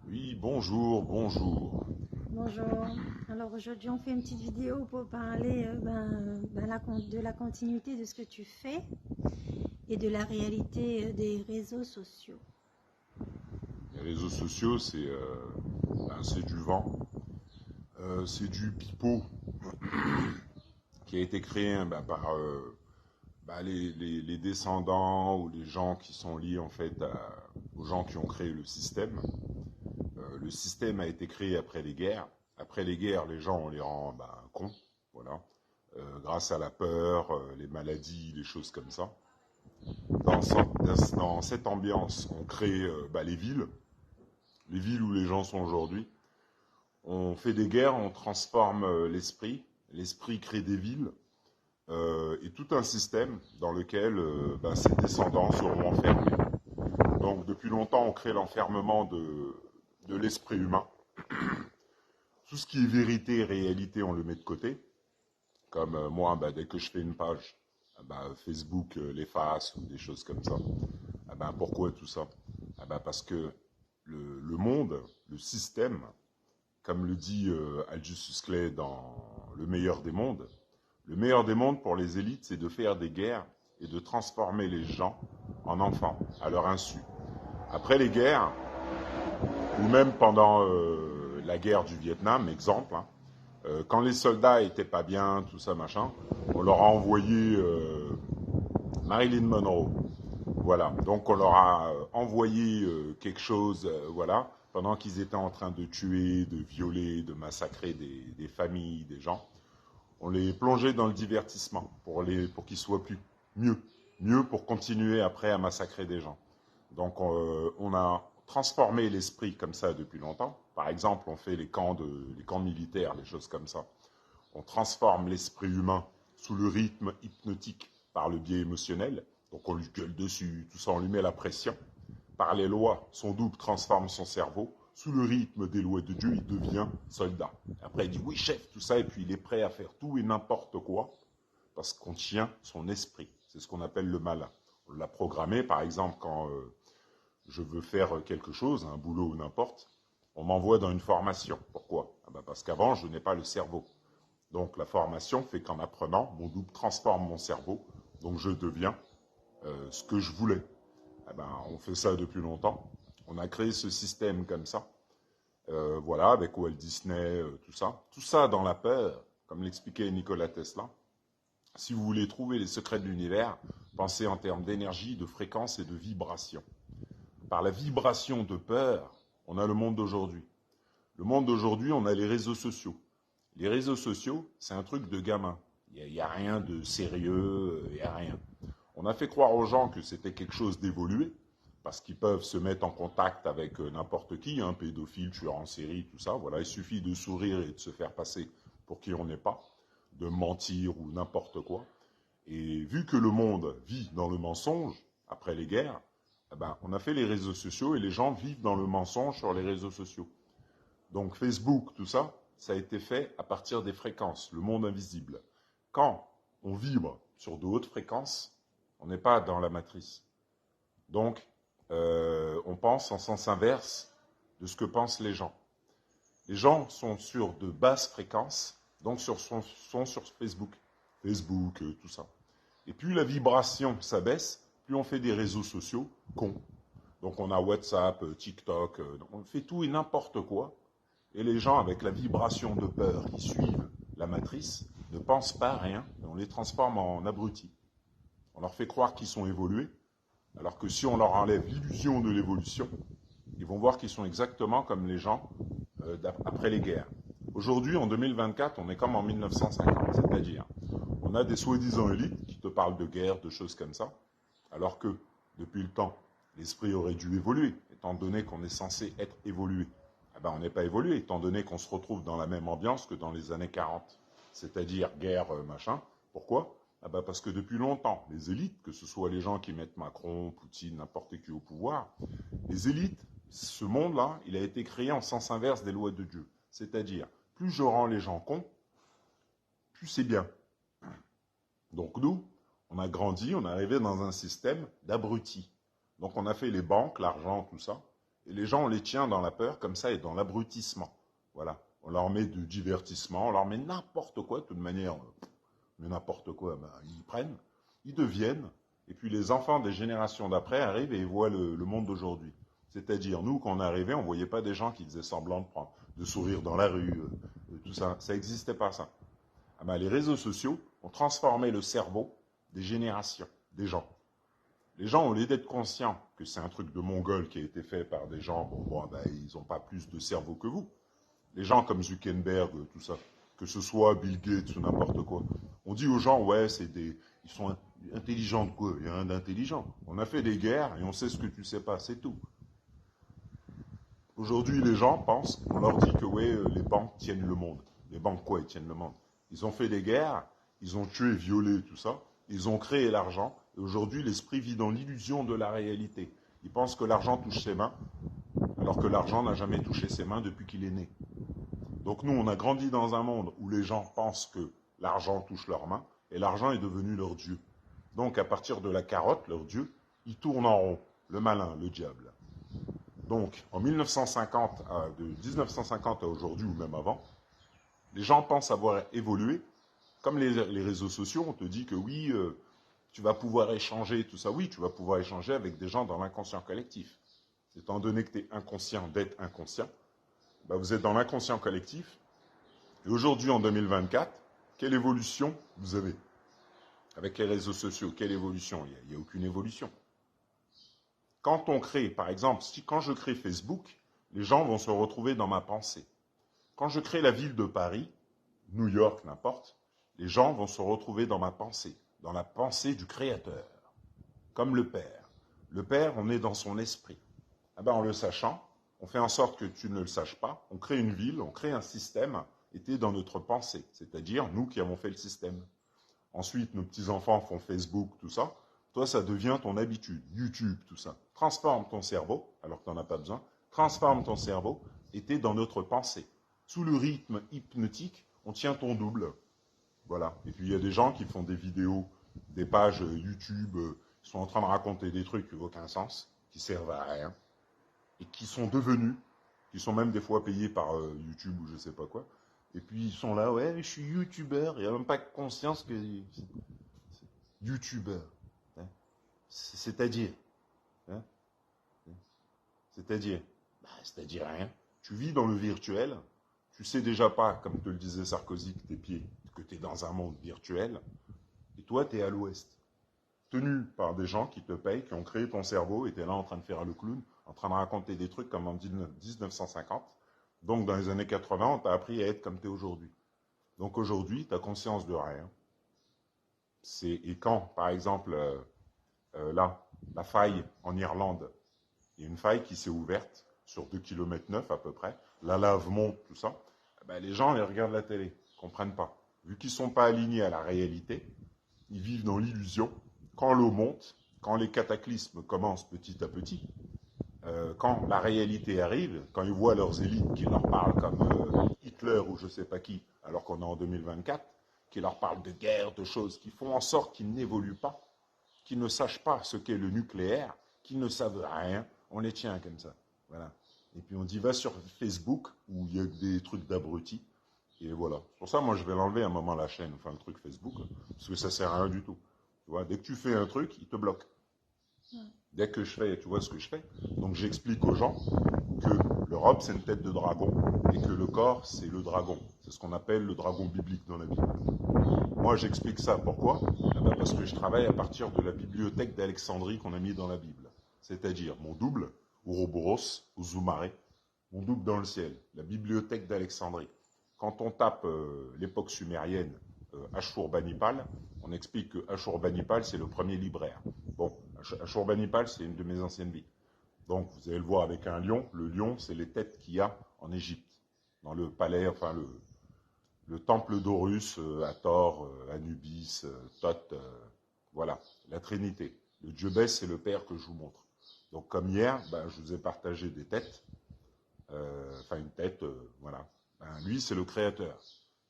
Oui, bonjour, bonjour. Bonjour. Alors aujourd'hui, on fait une petite vidéo pour parler de la continuité de ce que tu fais et de la réalité des réseaux sociaux. Les réseaux sociaux, c'est du vent, c'est du pipeau qui a été créé par les descendants ou les gens qui sont liés en fait aux gens qui ont créé le système. Le système a été créé après les guerres. Après les guerres, les gens, on les rend cons, voilà. Grâce à la peur, les maladies, les choses comme ça. Dans cette ambiance, on crée les villes où les gens sont aujourd'hui. On fait des guerres, on transforme l'esprit. L'esprit crée des villes et tout un système dans lequel ces descendants seront enfermés. Donc depuis longtemps, on crée l'enfermement de l'esprit humain. Tout ce qui est vérité, réalité, on le met de côté. Comme moi, dès que je fais une page, Facebook l'efface ou des choses comme ça. Pourquoi tout ça? Parce que le monde, le système, comme le dit Aldous Huxley dans Le meilleur des mondes pour les élites, c'est de faire des guerres et de transformer les gens en enfants, à leur insu. Après les guerres, ou même pendant la guerre du Vietnam, exemple, hein, quand les soldats étaient pas bien, tout ça, machin, on leur a envoyé Marilyn Monroe. Voilà, donc on leur a envoyé quelque chose, voilà, pendant qu'ils étaient en train de tuer, de violer, de massacrer des familles, des gens. On les plongeait dans le divertissement pour qu'ils soient mieux pour continuer après à massacrer des gens. Donc on a transformé l'esprit comme ça depuis longtemps. Par exemple, on fait les camps militaires, les choses comme ça. On transforme l'esprit humain sous le rythme hypnotique par le biais émotionnel. Donc on lui gueule dessus, tout ça, on lui met la pression. Par les lois, son double transforme son cerveau. Sous le rythme des lois de Dieu, il devient soldat. Après, il dit oui, chef, tout ça, et puis il est prêt à faire tout et n'importe quoi, parce qu'on tient son esprit. C'est ce qu'on appelle le malin. On l'a programmé, par exemple, quand je veux faire quelque chose, un boulot ou n'importe, on m'envoie dans une formation. Pourquoi? Parce qu'avant, je n'ai pas le cerveau. Donc la formation fait qu'en apprenant, mon double transforme mon cerveau, donc je deviens ce que je voulais. On fait ça depuis longtemps. On a créé ce système comme ça, voilà, avec Walt Disney, tout ça. Tout ça dans la peur, comme l'expliquait Nikola Tesla. Si vous voulez trouver les secrets de l'univers, pensez en termes d'énergie, de fréquence et de vibration. Par la vibration de peur, on a le monde d'aujourd'hui. Le monde d'aujourd'hui, on a les réseaux sociaux. Les réseaux sociaux, c'est un truc de gamin. Il n'y a rien de sérieux, il n'y a rien. On a fait croire aux gens que c'était quelque chose d'évolué, parce qu'ils peuvent se mettre en contact avec n'importe qui, un pédophile, tueur en série, tout ça. Voilà, il suffit de sourire et de se faire passer pour qui on n'est pas, de mentir ou n'importe quoi. Et vu que le monde vit dans le mensonge, après les guerres, on a fait les réseaux sociaux et les gens vivent dans le mensonge sur les réseaux sociaux. Donc Facebook, tout ça, ça a été fait à partir des fréquences, le monde invisible. Quand on vibre sur de hautes fréquences, on n'est pas dans la matrice. Donc, on pense en sens inverse de ce que pensent les gens. Les gens sont sur de basses fréquences, donc sont sur Facebook. Facebook, tout ça. Et plus la vibration s'abaisse, plus on fait des réseaux sociaux cons. Donc on a WhatsApp, TikTok, on fait tout et n'importe quoi. Et les gens, avec la vibration de peur qui suivent la matrice, ne pensent pas à rien, et on les transforme en abrutis. On leur fait croire qu'ils sont évolués, alors que si on leur enlève l'illusion de l'évolution, ils vont voir qu'ils sont exactement comme les gens après les guerres. Aujourd'hui, en 2024, on est comme en 1950, c'est-à-dire on a des soi-disant élites qui te parlent de guerre, de choses comme ça, alors que, depuis le temps, l'esprit aurait dû évoluer, étant donné qu'on est censé être évolué. On n'est pas évolué, étant donné qu'on se retrouve dans la même ambiance que dans les années 40, c'est-à-dire guerre, machin. Pourquoi? Parce que depuis longtemps, les élites, que ce soit les gens qui mettent Macron, Poutine, n'importe qui au pouvoir, les élites, ce monde-là, il a été créé en sens inverse des lois de Dieu. C'est-à-dire, plus je rends les gens cons, plus c'est bien. Donc nous, on a grandi, on est arrivé dans un système d'abrutis. Donc on a fait les banques, l'argent, tout ça. Et les gens, on les tient dans la peur comme ça et dans l'abrutissement. Voilà. On leur met du divertissement, on leur met n'importe quoi, de toute manière, mais n'importe quoi, ben, ils prennent, ils deviennent, et puis les enfants des générations d'après arrivent et ils voient le monde d'aujourd'hui. C'est-à-dire, nous, quand on est arrivé, on ne voyait pas des gens qui faisaient semblant de sourire dans la rue, tout ça. Ça n'existait pas, ça. Ah ben, les réseaux sociaux ont transformé le cerveau des générations, des gens. Les gens, au lieu d'être conscients que c'est un truc de mongol qui a été fait par des gens, bon ben, ils n'ont pas plus de cerveau que vous. Les gens comme Zuckerberg, tout ça, que ce soit Bill Gates ou n'importe quoi. On dit aux gens, ouais, ils sont intelligents de quoi? Il y a rien d'intelligent. On a fait des guerres et on sait ce que tu sais pas, c'est tout. Aujourd'hui, les gens pensent, on leur dit que ouais, les banques tiennent le monde. Les banques quoi, ils tiennent le monde? Ils ont fait des guerres, ils ont tué, violé, tout ça. Ils ont créé l'argent. Et aujourd'hui, l'esprit vit dans l'illusion de la réalité. Ils pensent que l'argent touche ses mains, alors que l'argent n'a jamais touché ses mains depuis qu'il est né. Donc nous, on a grandi dans un monde où les gens pensent que l'argent touche leurs mains, et l'argent est devenu leur dieu. Donc à partir de la carotte, leur dieu, ils tournent en rond, le malin, le diable. Donc en 1950, de 1950 à aujourd'hui, ou même avant, les gens pensent avoir évolué. Comme les réseaux sociaux, on te dit que oui, tu vas pouvoir échanger, tout ça. Oui, tu vas pouvoir échanger avec des gens dans l'inconscient collectif. Étant donné que tu es inconscient d'être inconscient, bah vous êtes dans l'inconscient collectif. Et aujourd'hui, en 2024, quelle évolution vous avez? Avec les réseaux sociaux, quelle évolution? Il n'y a aucune évolution. Quand on crée, par exemple, quand je crée Facebook, les gens vont se retrouver dans ma pensée. Quand je crée la ville de Paris, New York, n'importe, les gens vont se retrouver dans ma pensée, dans la pensée du Créateur, comme le Père. Le Père, on est dans son esprit. Ah ben, en le sachant, on fait en sorte que tu ne le saches pas, on crée une ville, on crée un système, et tu es dans notre pensée, c'est-à-dire nous qui avons fait le système. Ensuite, nos petits-enfants font Facebook, tout ça. Toi, ça devient ton habitude, YouTube, tout ça. Transforme ton cerveau, alors que tu n'en as pas besoin, transforme ton cerveau, et tu es dans notre pensée. Sous le rythme hypnotique, on tient ton double. Voilà. Et puis, il y a des gens qui font des vidéos, des pages YouTube, qui sont en train de raconter des trucs qui n'ont aucun sens, qui servent à rien, et qui sont devenus, qui sont même des fois payés par YouTube ou je sais pas quoi. Et puis ils sont là, ouais, je suis youtubeur, il n'y a même pas conscience que youtubeur. Hein, c'est-à-dire, hein, c'est-à-dire, bah, c'est-à-dire rien. Tu vis dans le virtuel, tu sais déjà pas, comme te le disait Sarkozy, que tu es dans un monde virtuel, et toi, tu es à l'ouest. Tenu par des gens qui te payent, qui ont créé ton cerveau, et tu es là en train de faire le clown, en train de raconter des trucs comme en 1950. Donc, dans les années 80, on t'a appris à être comme tu es aujourd'hui. Donc, aujourd'hui, tu as conscience de rien. Et quand, par exemple, là, la faille en Irlande, il y a une faille qui s'est ouverte sur 2,9 km à peu près, la lave monte, tout ça, ben, les gens les regardent la télé, ne comprennent pas. Vu qu'ils ne sont pas alignés à la réalité, ils vivent dans l'illusion. Quand l'eau monte, quand les cataclysmes commencent petit à petit, quand la réalité arrive, quand ils voient leurs élites qui leur parlent comme Hitler ou je ne sais pas qui, alors qu'on est en 2024, qui leur parlent de guerre, de choses qui font en sorte qu'ils n'évoluent pas, qu'ils ne sachent pas ce qu'est le nucléaire, qu'ils ne savent rien, on les tient comme ça. Voilà. Et puis on dit va sur Facebook où il y a des trucs d'abrutis. Et voilà. C'est pour ça, moi, je vais l'enlever à un moment la chaîne, enfin le truc Facebook, parce que ça sert à rien du tout. Tu vois, dès que tu fais un truc, il te bloque. Dès que je fais, tu vois ce que je fais. Donc j'explique aux gens que l'Europe, c'est une tête de dragon, et que le corps, c'est le dragon. C'est ce qu'on appelle le dragon biblique dans la Bible. Moi, j'explique ça. Pourquoi? Parce que je travaille à partir de la bibliothèque d'Alexandrie qu'on a mis dans la Bible. C'est-à-dire mon double, Ouroboros, ou Zoumaré, mon double dans le ciel, la bibliothèque d'Alexandrie. Quand on tape l'époque sumérienne, Ashurbanipal, on explique que Ashurbanipal, c'est le premier libraire. Bon, Ashurbanipal, c'est une de mes anciennes vies. Donc, vous allez le voir avec un lion. Le lion, c'est les têtes qu'il y a en Égypte, dans le palais, enfin le temple d'Horus, Hathor, Anubis, Thoth, voilà, la Trinité. Le dieu Bès, c'est le père que je vous montre. Donc, comme hier, ben, je vous ai partagé des têtes, enfin une tête, voilà. Ben, lui, c'est le créateur.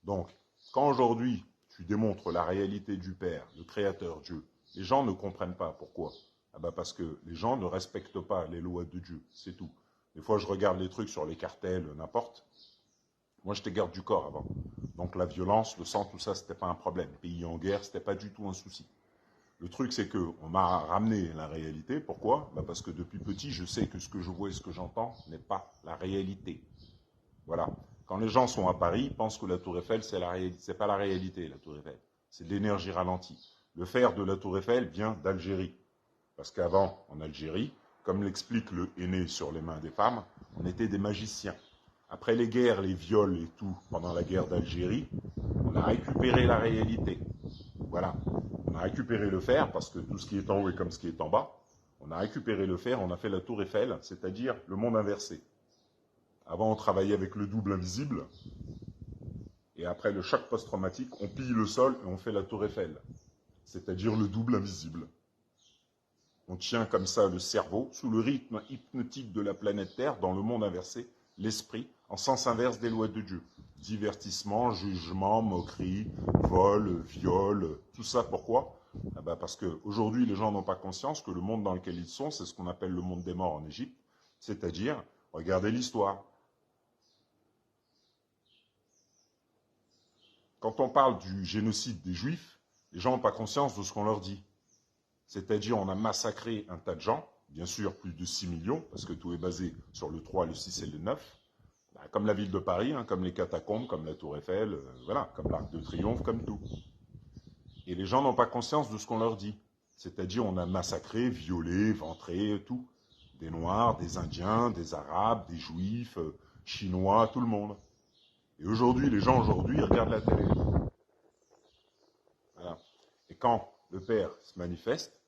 Donc, quand aujourd'hui, tu démontres la réalité du Père, le Créateur, Dieu, les gens ne comprennent pas. Pourquoi? Ah ben parce que les gens ne respectent pas les lois de Dieu, c'est tout. Des fois, je regarde les trucs sur les cartels, n'importe. Moi, j'étais garde du corps avant. Donc la violence, le sang, tout ça, c'était pas un problème. Pays en guerre, c'était pas du tout un souci. Le truc, c'est que on m'a ramené la réalité. Pourquoi? Parce que depuis petit, je sais que ce que je vois et ce que j'entends n'est pas la réalité. Voilà. Quand les gens sont à Paris, ils pensent que la Tour Eiffel, c'est la réalité. C'est pas la réalité, la Tour Eiffel. C'est de l'énergie ralentie. Le fer de la Tour Eiffel vient d'Algérie. Parce qu'avant, en Algérie, comme l'explique le Aîné sur les mains des femmes, on était des magiciens. Après les guerres, les viols et tout, pendant la guerre d'Algérie, on a récupéré la réalité. Voilà. On a récupéré le fer, parce que tout ce qui est en haut est comme ce qui est en bas. On a récupéré le fer, on a fait la Tour Eiffel, c'est-à-dire le monde inversé. Avant, on travaillait avec le double invisible. Et après le choc post-traumatique, on pille le sol et on fait la Tour Eiffel. C'est-à-dire le double invisible. On tient comme ça le cerveau, sous le rythme hypnotique de la planète Terre, dans le monde inversé, l'esprit, en sens inverse des lois de Dieu. Divertissement, jugement, moquerie, vol, viol, tout ça pourquoi? Parce qu'aujourd'hui, les gens n'ont pas conscience que le monde dans lequel ils sont, c'est ce qu'on appelle le monde des morts en Égypte. C'est-à-dire, regardez l'histoire. Quand on parle du génocide des Juifs, les gens n'ont pas conscience de ce qu'on leur dit. C'est-à-dire, on a massacré un tas de gens, bien sûr plus de 6 millions, parce que tout est basé sur le 3, le 6 et le 9, comme la ville de Paris, comme les catacombes, comme la Tour Eiffel, voilà, comme l'Arc de Triomphe, comme tout. Et les gens n'ont pas conscience de ce qu'on leur dit. C'est-à-dire, on a massacré, violé, ventré, tout. Des Noirs, des Indiens, des Arabes, des Juifs, Chinois, tout le monde. Et aujourd'hui, les gens aujourd'hui regardent la télé. Voilà. Et quand le père se manifeste,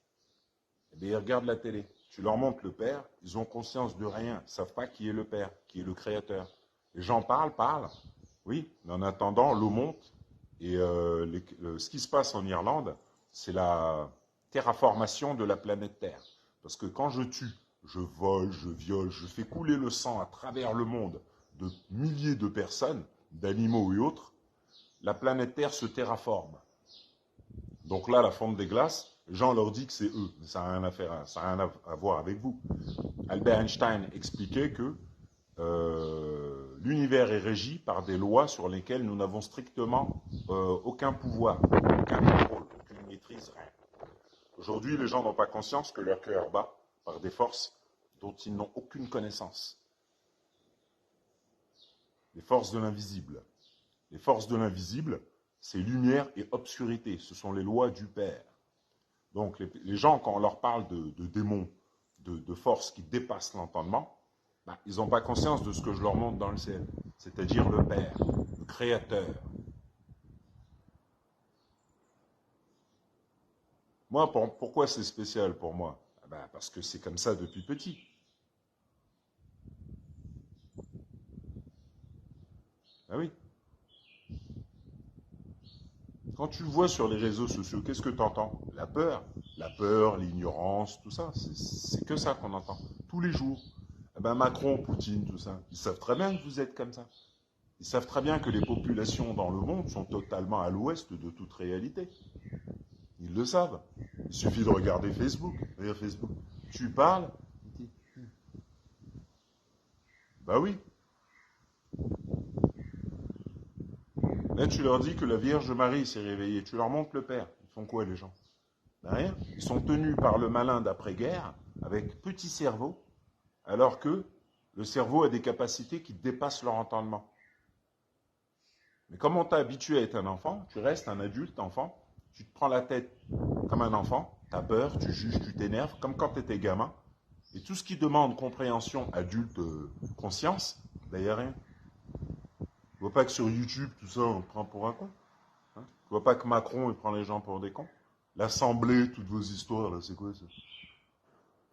eh bien, ils regardent la télé. Tu leur montres le père, ils ont conscience de rien. Ils ne savent pas qui est le père, qui est le créateur. Les gens parlent. Oui, mais en attendant, l'eau monte. Et ce qui se passe en Irlande, c'est la terraformation de la planète Terre. Parce que quand je tue, je vole, je viole, je fais couler le sang à travers le monde de milliers de personnes, d'animaux et autres, la planète Terre se terraforme. Donc là, la fonte des glaces, les gens leur disent que c'est eux, mais ça n'a rien à faire, ça n'a rien à voir avec vous. Albert Einstein expliquait que l'univers est régi par des lois sur lesquelles nous n'avons strictement aucun pouvoir, aucun contrôle, aucune maîtrise, rien. Aujourd'hui, les gens n'ont pas conscience que leur cœur bat par des forces dont ils n'ont aucune connaissance. Les forces de l'invisible. Les forces de l'invisible, c'est lumière et obscurité. Ce sont les lois du Père. Donc les gens, quand on leur parle de démons, de forces qui dépassent l'entendement, ils n'ont pas conscience de ce que je leur montre dans le ciel. C'est-à-dire le Père, le Créateur. Moi, pourquoi c'est spécial pour moi? Parce que c'est comme ça depuis petit. Ah oui. Quand tu le vois sur les réseaux sociaux, qu'est-ce que tu entends? La peur, l'ignorance, tout ça. C'est que ça qu'on entend. Tous les jours. Macron, Poutine, tout ça. Ils savent très bien que vous êtes comme ça. Ils savent très bien que les populations dans le monde sont totalement à l'ouest de toute réalité. Ils le savent. Il suffit de regarder Facebook. Regarde Facebook. Tu parles. Bah oui. Là, tu leur dis que la Vierge Marie s'est réveillée. Tu leur montres le Père. Ils font quoi, les gens? Rien. Ils sont tenus par le malin d'après-guerre, avec petit cerveau, alors que le cerveau a des capacités qui dépassent leur entendement. Mais comme on t'a habitué à être un enfant, tu restes un adulte, enfant, tu te prends la tête comme un enfant, tu as peur, tu juges, tu t'énerves, comme quand tu étais gamin. Et tout ce qui demande compréhension, adulte, conscience, d'ailleurs rien. Tu vois pas que sur YouTube, tout ça, on te prend pour un con. Hein, tu vois pas que Macron, il prend les gens pour des cons. L'Assemblée, toutes vos histoires, là, c'est quoi ça?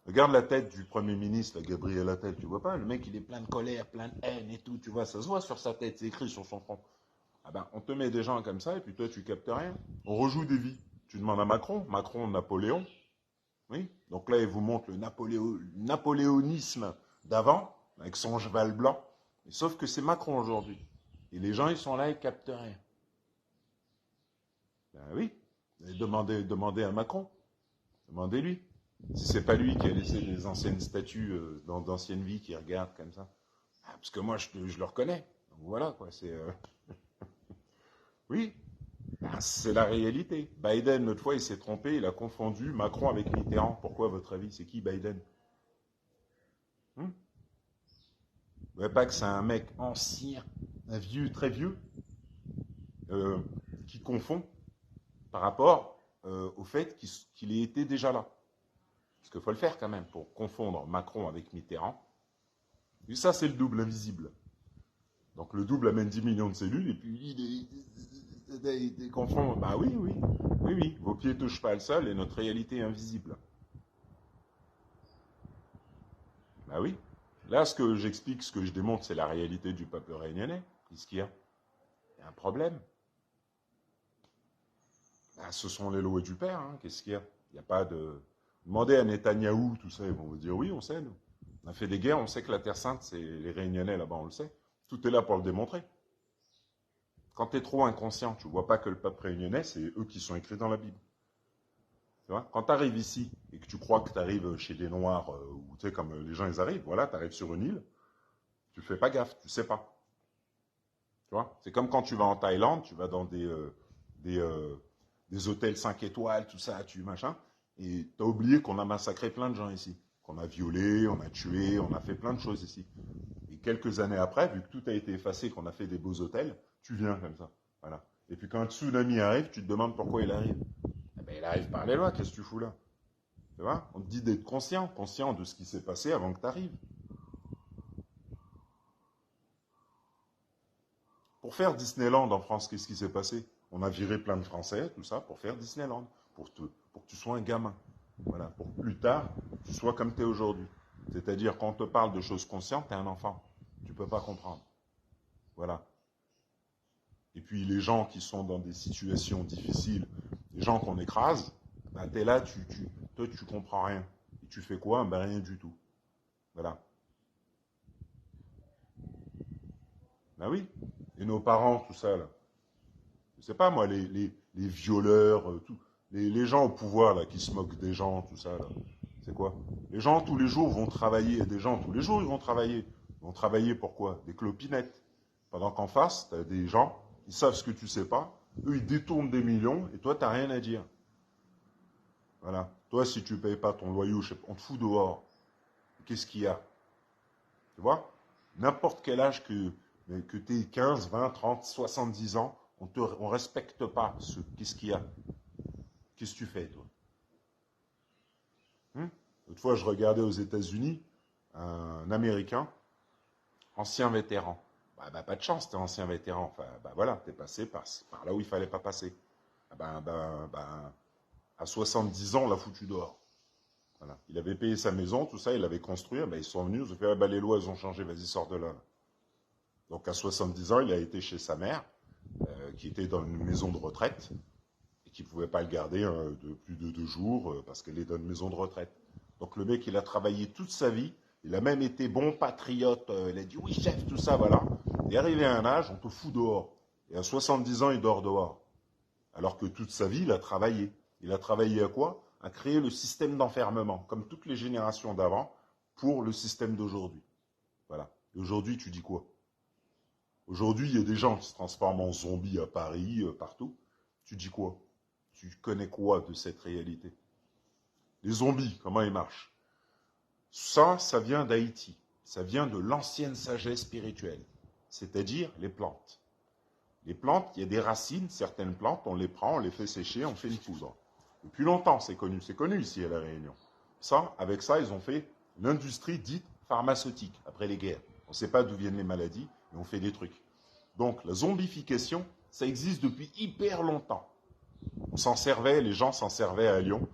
Regarde la tête du Premier ministre, Gabriel Attal, tu vois pas? Le mec, il est plein de colère, plein de haine et tout, tu vois, ça se voit sur sa tête, c'est écrit sur son front. On te met des gens comme ça, et puis toi, tu captes rien. On rejoue des vies. Tu demandes à Macron, Napoléon. Oui. Donc là, il vous montre le napoléonisme d'avant, avec son cheval blanc. Et sauf que c'est Macron aujourd'hui. Et les gens, ils sont là, ils captent rien. Ben oui. Demandez à Macron. Demandez-lui. Si c'est pas lui qui a laissé des anciennes statues d'anciennes vies qui regardent comme ça. Ah, parce que moi, je le reconnais. Donc voilà, quoi. Oui, ben, c'est la réalité. Biden, l'autre fois, il s'est trompé. Il a confondu Macron avec Mitterrand. Pourquoi, à votre avis? C'est qui Biden? Vous voyez pas que c'est un mec ancien, un vieux, très vieux, euh, qui confond par rapport au fait qu'il ait été déjà là. Parce qu'il faut le faire quand même pour confondre Macron avec Mitterrand. Et ça, c'est le double invisible. Donc le double amène 10 millions de cellules et puis il confond. Bah oui, oui, oui, oui. Vos pieds ne touchent pas le sol et notre réalité est invisible. Bah oui. Là, ce que j'explique, ce que je démontre, c'est la réalité du peuple réunionnais. Qu'est-ce qu'il y a? Il y a un problème. Ah, ce sont les lois du père. Hein. Qu'est-ce qu'il y a? Il n'y a pas de. Demandez à Netanyahou, tout ça, ils vont vous dire oui, on sait, nous. On a fait des guerres, on sait que la Terre Sainte, c'est les Réunionnais là-bas, on le sait. Tout est là pour le démontrer. Quand tu es trop inconscient, tu ne vois pas que le peuple réunionnais, c'est eux qui sont écrits dans la Bible. Tu vois? Quand tu arrives ici et que tu crois que tu arrives chez des Noirs, ou tu sais, comme les gens ils arrivent, voilà, tu arrives sur une île, tu fais pas gaffe, tu sais pas. Tu vois? C'est comme quand tu vas en Thaïlande, tu vas dans des, euh, des hôtels 5 étoiles, tout ça, tu machin, et tu as oublié qu'on a massacré plein de gens ici. Qu'on a violé, on a tué, on a fait plein de choses ici. Et quelques années après, vu que tout a été effacé, qu'on a fait des beaux hôtels, tu viens comme ça. Voilà. Et puis quand un tsunami arrive, tu te demandes pourquoi il arrive. Eh ben, il arrive par les lois, qu'est-ce que tu fous là? Tu vois? On te dit d'être conscient, conscient de ce qui s'est passé avant que tu arrives. Pour faire Disneyland en France, qu'est-ce qui s'est passé? On a viré plein de Français, tout ça, pour faire Disneyland, pour que tu sois un gamin. Voilà, pour que plus tard, tu sois comme tu es aujourd'hui. C'est-à-dire, quand on te parle de choses conscientes, tu es un enfant. Tu ne peux pas comprendre. Voilà. Et puis, les gens qui sont dans des situations difficiles, les gens qu'on écrase, ben, tu es là, toi, tu comprends rien. Et tu fais quoi? Ben, rien du tout. Voilà. Ben oui. Et nos parents, tout ça, là. Je sais pas, moi, les violeurs, tout. Les gens au pouvoir, là, qui se moquent des gens, tout ça, là. C'est quoi? Les gens, tous les jours, vont travailler. Des gens, tous les jours, ils vont travailler. Ils vont travailler pour quoi? Des clopinettes. Pendant qu'en face, tu as des gens, ils savent ce que tu sais pas. Eux, ils détournent des millions, et toi, tu n'as rien à dire. Voilà. Toi, si tu ne payes pas ton loyer, on te fout dehors. Qu'est-ce qu'il y a? Tu vois? N'importe quel âge que tu aies 15, 20, 30, 70 ans, on respecte pas qu'est-ce qu'il y a. Qu'est-ce que tu fais, toi? L'autre fois, je regardais aux États-Unis un Américain, ancien vétéran. Bah, pas de chance, t'es ancien vétéran. Enfin, bah voilà, t'es passé par là où il fallait pas passer. Ah à 70 ans, on l'a foutu dehors. Voilà. Il avait payé sa maison, tout ça, il l'avait construit. Ils sont venus, ils ont fait, les lois, elles ont changé, vas-y, sors de là. Donc à 70 ans, il a été chez sa mère, qui était dans une maison de retraite, et qui ne pouvait pas le garder de plus de 2 jours, parce qu'elle est dans une maison de retraite. Donc le mec, il a travaillé toute sa vie, il a même été bon patriote, il a dit oui chef, tout ça, voilà. Et arrivé à un âge, on te fout dehors. Et à 70 ans, il dort dehors. Alors que toute sa vie, il a travaillé. Il a travaillé à quoi? À créer le système d'enfermement, comme toutes les générations d'avant, pour le système d'aujourd'hui. Voilà. Et aujourd'hui, tu dis quoi? Aujourd'hui, il y a des gens qui se transforment en zombies à Paris, partout. Tu dis quoi? Tu connais quoi de cette réalité? Les zombies, comment ils marchent? Ça vient d'Haïti. Ça vient de l'ancienne sagesse spirituelle, c'est-à-dire les plantes. Les plantes, il y a des racines, certaines plantes, on les prend, on les fait sécher, on fait une poudre. Depuis longtemps, c'est connu ici à La Réunion. Avec ça, ils ont fait une industrie dite pharmaceutique, après les guerres. On ne sait pas d'où viennent les maladies, mais on fait des trucs. Donc, la zombification, ça existe depuis hyper longtemps. On s'en servait, les gens s'en servaient à Lyon,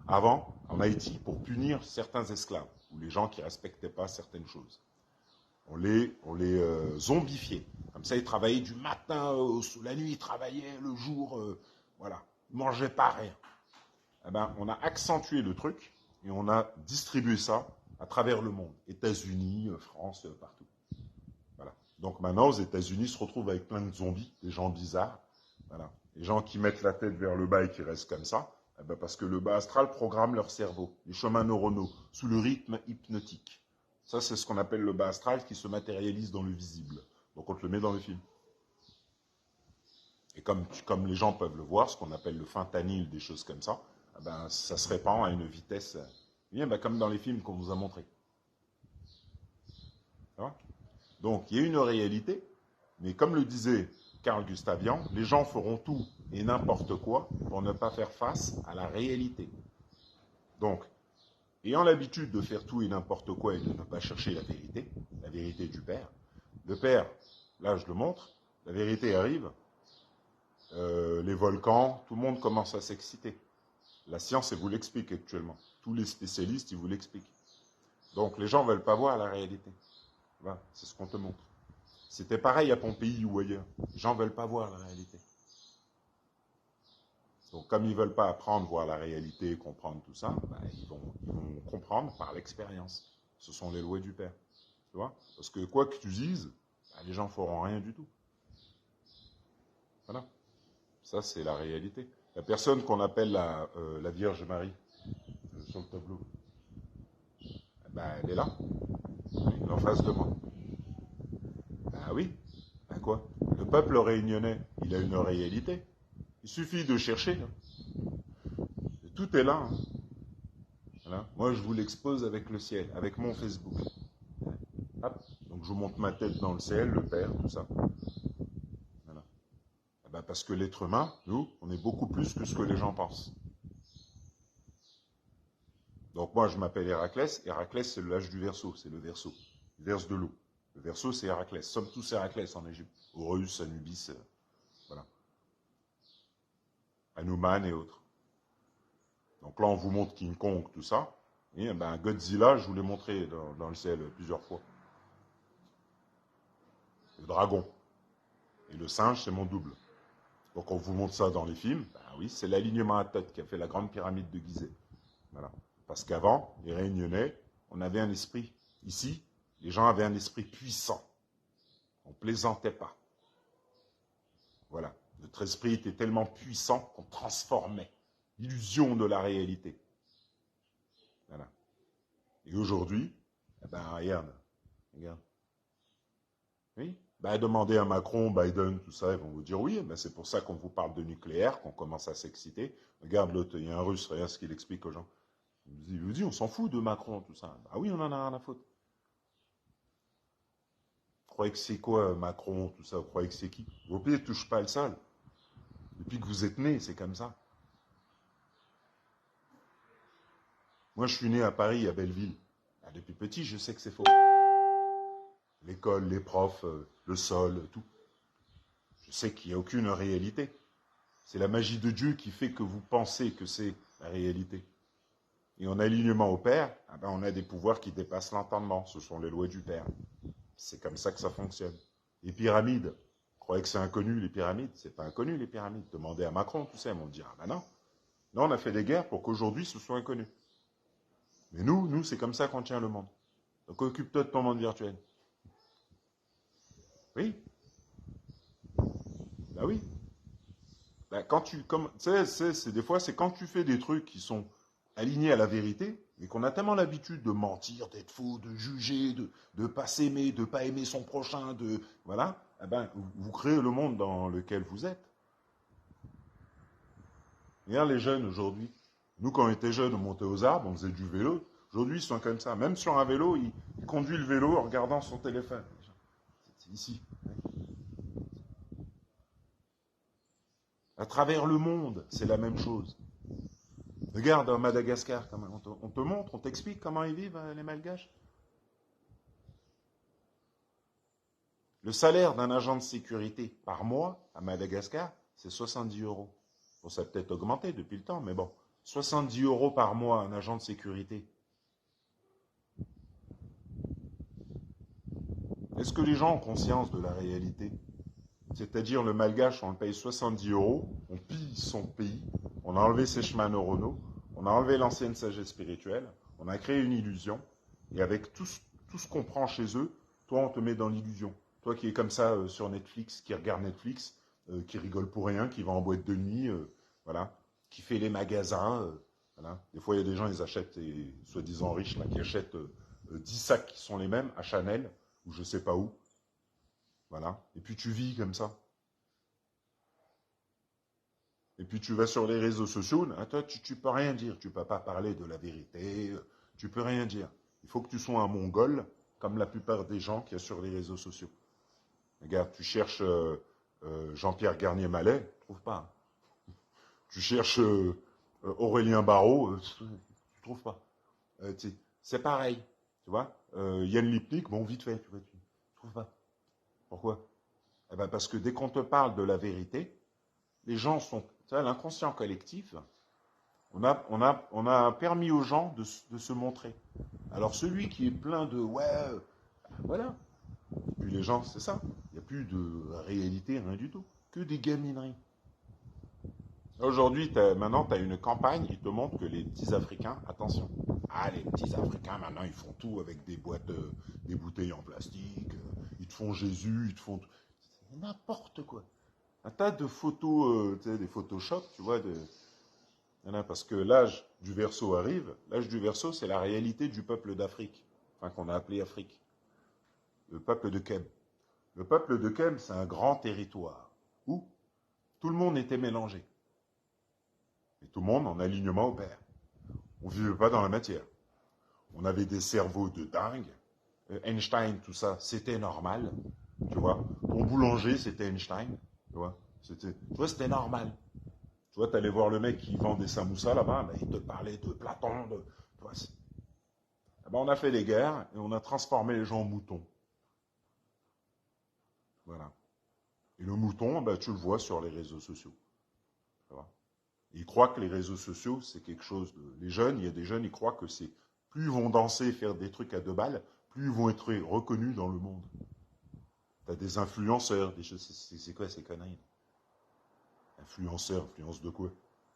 avant, en Haïti, pour punir certains esclaves, ou les gens qui ne respectaient pas certaines choses. On les zombifiait. Comme ça, ils travaillaient du matin, sous la nuit, ils travaillaient le jour, voilà. Ils ne mangeaient pas rien. Eh ben, on a accentué le truc et on a distribué ça à travers le monde. États-Unis, France, partout. Voilà. Donc maintenant, aux États-Unis, ils se retrouvent avec plein de zombies, des gens bizarres. Voilà. Les gens qui mettent la tête vers le bas et qui restent comme ça. Eh ben, parce que le bas astral programme leur cerveau, les chemins neuronaux, sous le rythme hypnotique. Ça, c'est ce qu'on appelle le bas astral qui se matérialise dans le visible. Donc on te le met dans le film. Et comme les gens peuvent le voir, ce qu'on appelle le fentanyl, des choses comme ça, eh ben, ça se répand à une vitesse, bien, ben, comme dans les films qu'on vous a montrés. Donc il y a une réalité, mais comme le disait Carl Gustavian, les gens feront tout et n'importe quoi pour ne pas faire face à la réalité. Donc, ayant l'habitude de faire tout et n'importe quoi et de ne pas chercher la vérité du Père, le Père, là je le montre, la vérité arrive, les volcans, tout le monde commence à s'exciter. La science, elle vous l'explique actuellement. Tous les spécialistes, ils vous l'expliquent. Donc les gens ne veulent pas voir la réalité. Voilà, c'est ce qu'on te montre. C'était pareil à Pompéi ou ailleurs. Les gens ne veulent pas voir la réalité. Donc comme ils ne veulent pas apprendre, voir la réalité, comprendre tout ça, bah, ils vont comprendre par l'expérience. Ce sont les lois du Père. Tu vois? Parce que quoi que tu dises, bah, les gens ne feront rien du tout. Voilà. Ça, c'est la réalité. La personne qu'on appelle la Vierge Marie, sur le tableau, bah, elle est là. Elle est en face de moi. Ah oui. Ben quoi? Le peuple réunionnais, il a une réalité. Il suffit de chercher. Tout est là. Hein. Voilà. Moi, je vous l'expose avec le ciel, avec mon Facebook. Hop. Donc, je vous montre ma tête dans le ciel, le Père, tout ça. Voilà. Eh ben, parce que l'être humain, nous, on est beaucoup plus que ce que les gens pensent. Donc, moi, je m'appelle Héraclès. Héraclès, c'est l'âge du Verseau. C'est le Verseau. Il verse de l'eau. Le Verseau, c'est Héraclès. Sommes tous Héraclès en Égypte. Horus, Anubis, voilà. Hanuman et autres. Donc là, on vous montre King Kong, tout ça. Et ben, Godzilla, je vous l'ai montré dans le ciel plusieurs fois. Le dragon. Et le singe, c'est mon double. Donc on vous montre ça dans les films. Ben oui, c'est l'alignement à tête qui a fait la grande pyramide de Gizeh. Voilà. Parce qu'avant, les Réunionnais, on avait un esprit. Ici, les gens avaient un esprit puissant. On ne plaisantait pas. Voilà. Notre esprit était tellement puissant qu'on transformait l'illusion de la réalité. Voilà. Et aujourd'hui, eh ben, regarde. Oui. Ben, demandez à Macron, Biden, tout ça, ils vont vous dire oui. Ben, c'est pour ça qu'on vous parle de nucléaire, qu'on commence à s'exciter. Regarde l'autre, il y a un Russe, regarde ce qu'il explique aux gens. Il vous dit, on s'en fout de Macron, tout ça. Ah oui, on en a rien à foutre. Vous croyez que c'est quoi Macron, tout ça? Vous croyez que c'est qui? Vos pieds ne touchent pas le sol. Depuis que vous êtes né, c'est comme ça. Moi, je suis né à Paris, à Belleville. Ah, depuis petit, je sais que c'est faux. L'école, les profs, le sol, tout. Je sais qu'il n'y a aucune réalité. C'est la magie de Dieu qui fait que vous pensez que c'est la réalité. Et en alignement au Père, ah ben on a des pouvoirs qui dépassent l'entendement. Ce sont les lois du Père. C'est comme ça que ça fonctionne. Les pyramides, vous croyez que c'est inconnu les pyramides? C'est pas inconnu les pyramides. Demandez à Macron, tout ça, ils vont dire, ah ben non. Non, on a fait des guerres pour qu'aujourd'hui ce soit inconnu. Mais nous, c'est comme ça qu'on tient le monde. Donc occupe-toi de ton monde virtuel. Oui. Bah oui. Bah, quand tu, comme, c'est des fois, c'est quand tu fais des trucs qui sont alignés à la vérité, mais qu'on a tellement l'habitude de mentir, d'être faux, de juger, de ne pas s'aimer, de ne pas aimer son prochain, de, voilà, eh ben, vous créez le monde dans lequel vous êtes. Regarde les jeunes aujourd'hui. Nous, quand on était jeunes, on montait aux arbres, on faisait du vélo. Aujourd'hui, ils sont comme ça. Même sur un vélo, il conduit le vélo en regardant son téléphone. C'est ici. À travers le monde, c'est la même chose. Regarde à Madagascar, on te montre, on t'explique comment ils vivent, les Malgaches. Le salaire d'un agent de sécurité par mois à Madagascar, c'est 70 euros. Bon, ça a peut-être augmenté depuis le temps, mais bon. 70 euros par mois, un agent de sécurité. Est-ce que les gens ont conscience de la réalité? C'est-à-dire, le Malgache, on le paye 70 euros, on pille son pays, on a enlevé ses chemins neuronaux, on a enlevé l'ancienne sagesse spirituelle, on a créé une illusion, et avec tout ce qu'on prend chez eux, toi, on te met dans l'illusion. Toi qui es comme ça sur Netflix, qui regarde Netflix, qui rigole pour rien, qui va en boîte de nuit, voilà, qui fait les magasins. Voilà. Des fois, il y a des gens, ils achètent, soi-disant riches, là, qui achètent 10 sacs qui sont les mêmes à Chanel, ou je sais pas où. Voilà. Et puis tu vis comme ça. Et puis tu vas sur les réseaux sociaux, hein, toi, tu peux rien dire. Tu peux pas parler de la vérité. Tu peux rien dire. Il faut que tu sois un mongol, comme la plupart des gens qu'il y a sur les réseaux sociaux. Regarde, tu cherches Jean-Pierre Garnier-Mallet, tu trouves pas. Tu cherches Aurélien Barraud, tu trouves pas. C'est pareil, tu vois. Yann Lipnik, bon, vite fait, tu vois, tu trouves pas. Pourquoi? Eh ben parce que dès qu'on te parle de la vérité, les gens sont, tu vois, l'inconscient collectif, on a permis aux gens de se montrer. Alors celui qui est plein de, ouais, voilà. Puis les gens, c'est ça. Il n'y a plus de réalité, rien du tout. Que des gamineries. Aujourd'hui, maintenant, tu as une campagne qui te montre que les petits Africains, attention, les petits Africains, maintenant, ils font tout avec des boîtes, des bouteilles en plastique, ils te font Jésus, ils te font... C'est n'importe quoi. Un tas de photos, tu sais, des Photoshop, tu vois, voilà, parce que l'âge du Verseau arrive. L'âge du Verseau, c'est la réalité du peuple d'Afrique, enfin, qu'on a appelé Afrique. Le peuple de Kem. Le peuple de Kem, c'est un grand territoire où tout le monde était mélangé. Et tout le monde en alignement au père. On ne vivait pas dans la matière. On avait des cerveaux de dingue. Einstein, tout ça, c'était normal. Tu vois, ton boulanger, c'était Einstein. Tu vois, c'était normal. Tu vois, tu allais voir le mec qui vend des samoussas là-bas, ben, il te parlait de Platon. Tu vois, ben, on a fait les guerres et on a transformé les gens en moutons. Voilà. Et le mouton, ben, tu le vois sur les réseaux sociaux. Tu vois. Ils croient que les réseaux sociaux, c'est quelque chose de... Les jeunes, il y a des jeunes, ils croient que c'est... Plus ils vont danser et faire des trucs à 2 balles, plus ils vont être reconnus dans le monde. T'as des influenceurs, c'est quoi ces conneries? Influenceurs, influence de quoi?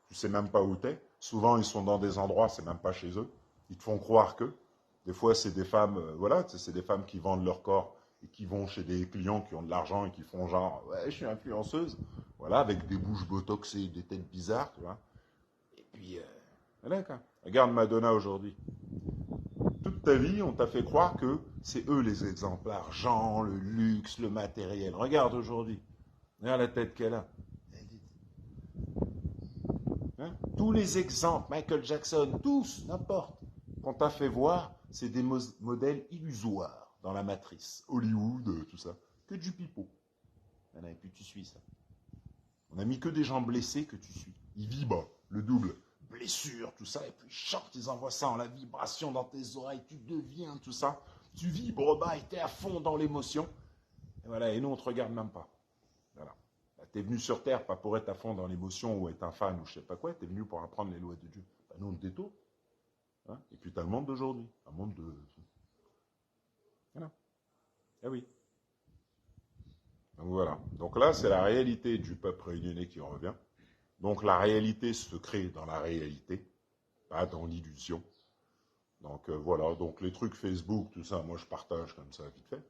Tu sais même pas où t'es. Souvent, ils sont dans des endroits, c'est même pas chez eux. Ils te font croire que. Des fois, c'est des femmes, voilà, c'est des femmes qui vendent leur corps et qui vont chez des clients qui ont de l'argent et qui font genre, ouais, je suis influenceuse. Voilà, avec des bouches botoxées, des têtes bizarres, tu vois. Et puis, voilà, quoi. Regarde Madonna aujourd'hui. Toute ta vie, on t'a fait croire que c'est eux les exemples. L'argent, le luxe, le matériel. Regarde aujourd'hui. Regarde la tête qu'elle a. Hein? Tous les exemples, Michael Jackson, tous, n'importe, qu'on t'a fait voir, c'est des modèles illusoires dans la matrice. Hollywood, tout ça. Que du pipeau. Voilà, et puis tu suis ça. On a mis que des gens blessés que tu suis. Ils vibrent, le double. Blessure, tout ça, et puis ils chantent, ils envoient ça en la vibration dans tes oreilles, tu deviens tout ça. Tu vibres bas et t'es à fond dans l'émotion. Et voilà, et nous on te regarde même pas. Voilà. T'es venu sur Terre, pas pour être à fond dans l'émotion ou être un fan ou je sais pas quoi, t'es venu pour apprendre les lois de Dieu. Ben, nous, on te détourne. Hein, et puis t'as le monde d'aujourd'hui. Un monde de... Voilà. Eh oui. Donc voilà. Donc là, c'est la réalité du peuple réunionnais qui revient. Donc la réalité se crée dans la réalité, pas dans l'illusion. Donc voilà. Donc les trucs Facebook, tout ça, moi je partage comme ça vite fait.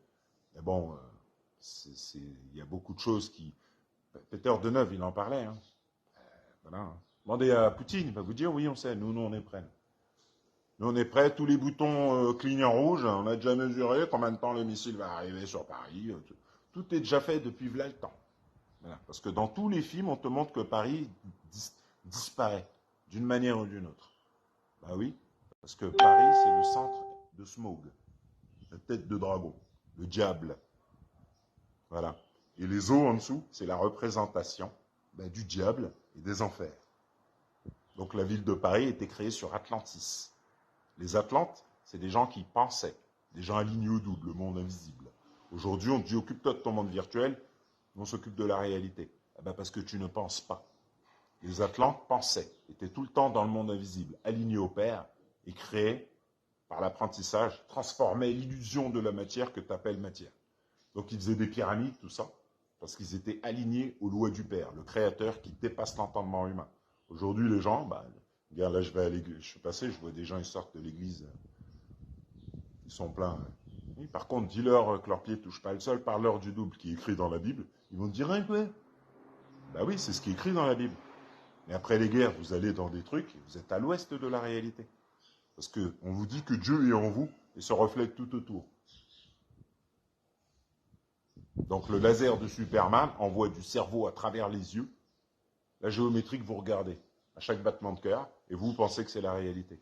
Mais bon, il y a beaucoup de choses qui... Peter Deneuve, il en parlait. Hein. Voilà. Demandez à Poutine, il va vous dire, oui, on sait, nous on est prêts. Nous on est prêts, tous les boutons clignent rouge, on a déjà mesuré combien de temps le missile va arriver sur Paris. Tout est déjà fait depuis là le temps. Voilà. Parce que dans tous les films, on te montre que Paris disparaît d'une manière ou d'une autre. Bah oui, parce que Paris, c'est le centre de Smaug, la tête de dragon, le diable. Voilà. Et les eaux en dessous, c'est la représentation du diable et des enfers. Donc la ville de Paris a été créée sur Atlantis. Les Atlantes, c'est des gens qui pensaient, des gens alignés au double, le monde invisible. Aujourd'hui, on te dit, occupe-toi de ton monde virtuel, on s'occupe de la réalité. Eh ben parce que tu ne penses pas. Les Atlantes pensaient, étaient tout le temps dans le monde invisible, alignés au Père, et créaient, par l'apprentissage, transformaient l'illusion de la matière que tu appelles matière. Donc ils faisaient des pyramides, tout ça, parce qu'ils étaient alignés aux lois du Père, le Créateur qui dépasse l'entendement humain. Aujourd'hui, les gens, regarde, là je vais à l'église, je suis passé, je vois des gens, ils sortent de l'église, ils sont pleins. Oui, par contre, dis-leur que leurs pieds ne touchent pas le sol, parle-leur du double qui est écrit dans la Bible, ils vont te dire, hein, quoi? Bah oui, c'est ce qui est écrit dans la Bible. Et après les guerres, vous allez dans des trucs, et vous êtes à l'ouest de la réalité. Parce qu'on vous dit que Dieu est en vous et se reflète tout autour. Donc le laser de Superman envoie du cerveau à travers les yeux la géométrie que vous regardez à chaque battement de cœur, et vous pensez que c'est la réalité.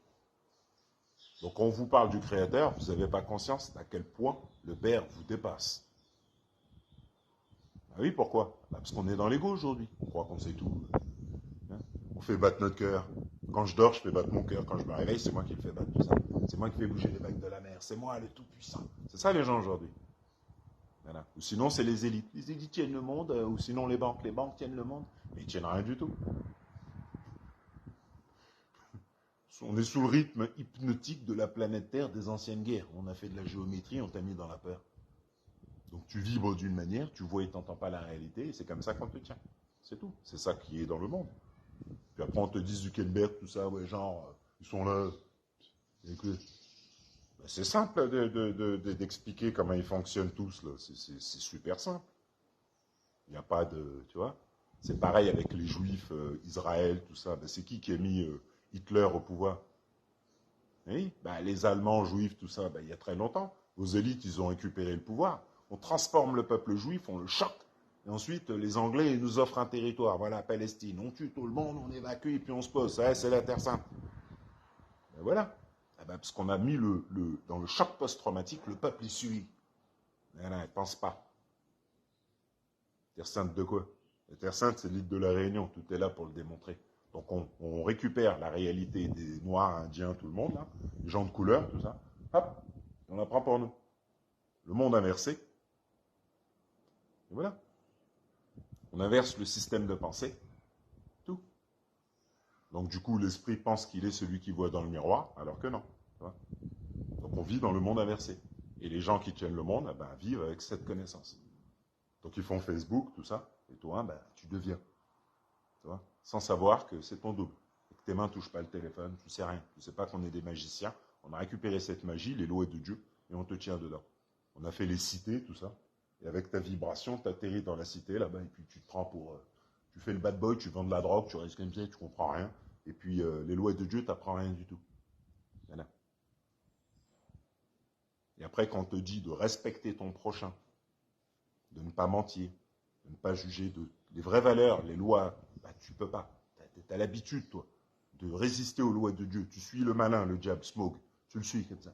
Donc quand on vous parle du Créateur, vous n'avez pas conscience à quel point le Père vous dépasse. Ah oui, pourquoi? Parce qu'on est dans l'ego aujourd'hui. On croit qu'on sait tout. Hein, on fait battre notre cœur. Quand je dors, je fais battre mon cœur. Quand je me réveille, c'est moi qui le fais battre tout ça. C'est moi qui fais bouger les vagues de la mer. C'est moi le tout-puissant. C'est ça les gens aujourd'hui. Voilà. Ou sinon, c'est les élites. Les élites tiennent le monde, ou sinon les banques. Les banques tiennent le monde. Mais ils tiennent rien du tout. On est sous le rythme hypnotique de la planète Terre des anciennes guerres. On a fait de la géométrie, on t'a mis dans la peur. Donc tu vibres d'une manière, tu vois et t'entends pas la réalité, et c'est comme ça qu'on te tient. C'est tout. C'est ça qui est dans le monde. Puis après on te dit Zuckerberg, tout ça, ouais, genre, ils sont là. C'est simple d'expliquer comment ils fonctionnent tous, là. C'est super simple. Il n'y a pas de, tu vois. C'est pareil avec les Juifs, Israël, tout ça. Ben, c'est qui a mis Hitler au pouvoir? Oui, ben, les Allemands, Juifs, tout ça, ben, il y a très longtemps. Vos élites, ils ont récupéré le pouvoir. On transforme le peuple juif, on le choque. Et ensuite, les Anglais, ils nous offrent un territoire. Voilà, Palestine. On tue tout le monde, on évacue, et puis on se pose. Ouais, c'est la Terre Sainte. Ben voilà. Eh ben, parce qu'on a mis dans le choc post-traumatique, le peuple est suivi. Voilà, il ne pense pas. Terre Sainte de quoi? La Terre Sainte, c'est l'île de la Réunion. Tout est là pour le démontrer. Donc on récupère la réalité des Noirs, Indiens, tout le monde, là, les gens de couleur, tout ça. Hop, on la prend pour nous. Le monde inversé. Et voilà. On inverse le système de pensée. Tout. Donc du coup, l'esprit pense qu'il est celui qui voit dans le miroir, alors que non. Donc on vit dans le monde inversé. Et les gens qui tiennent le monde, ben, vivent avec cette connaissance. Donc ils font Facebook, tout ça, et toi, ben, tu deviens. Tu vois, sans savoir que c'est ton double. Et que tes mains ne touchent pas le téléphone, tu ne sais rien. Tu ne sais pas qu'on est des magiciens. On a récupéré cette magie, les lois de Dieu, et on te tient dedans. On a fait les cités, tout ça. Et avec ta vibration, tu atterris dans la cité, là-bas, et puis tu te prends pour... tu fais le bad boy, tu vends de la drogue, tu restes comme ça, tu comprends rien. Et puis les lois de Dieu, tu n'apprends rien du tout. Voilà. Et après, quand on te dit de respecter ton prochain, de ne pas mentir, de ne pas juger, les vraies valeurs, les lois, bah, tu peux pas. Tu as l'habitude, toi, de résister aux lois de Dieu. Tu suis le malin, le diable, Smog. Tu le suis comme ça.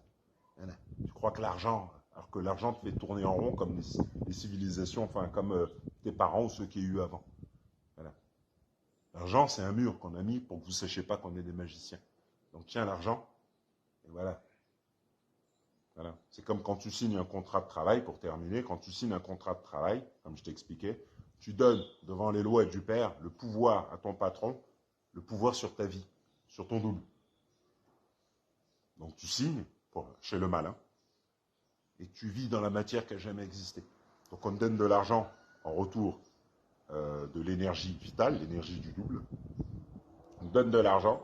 Voilà. Tu crois que l'argent, alors que l'argent te fait tourner en rond comme les civilisations, enfin comme tes parents ou ceux qui y a eu avant. Voilà. L'argent, c'est un mur qu'on a mis pour que vous ne sachiez pas qu'on est des magiciens. Donc tiens l'argent, et voilà. Voilà. C'est comme quand tu signes un contrat de travail, pour terminer, quand tu signes un contrat de travail, comme je t'expliquais, tu donnes devant les lois du Père le pouvoir à ton patron, le pouvoir sur ta vie, sur ton double. Donc tu signes chez le malin, et tu vis dans la matière qui n'a jamais existé. Donc on te donne de l'argent en retour de l'énergie vitale, l'énergie du double. On te donne de l'argent,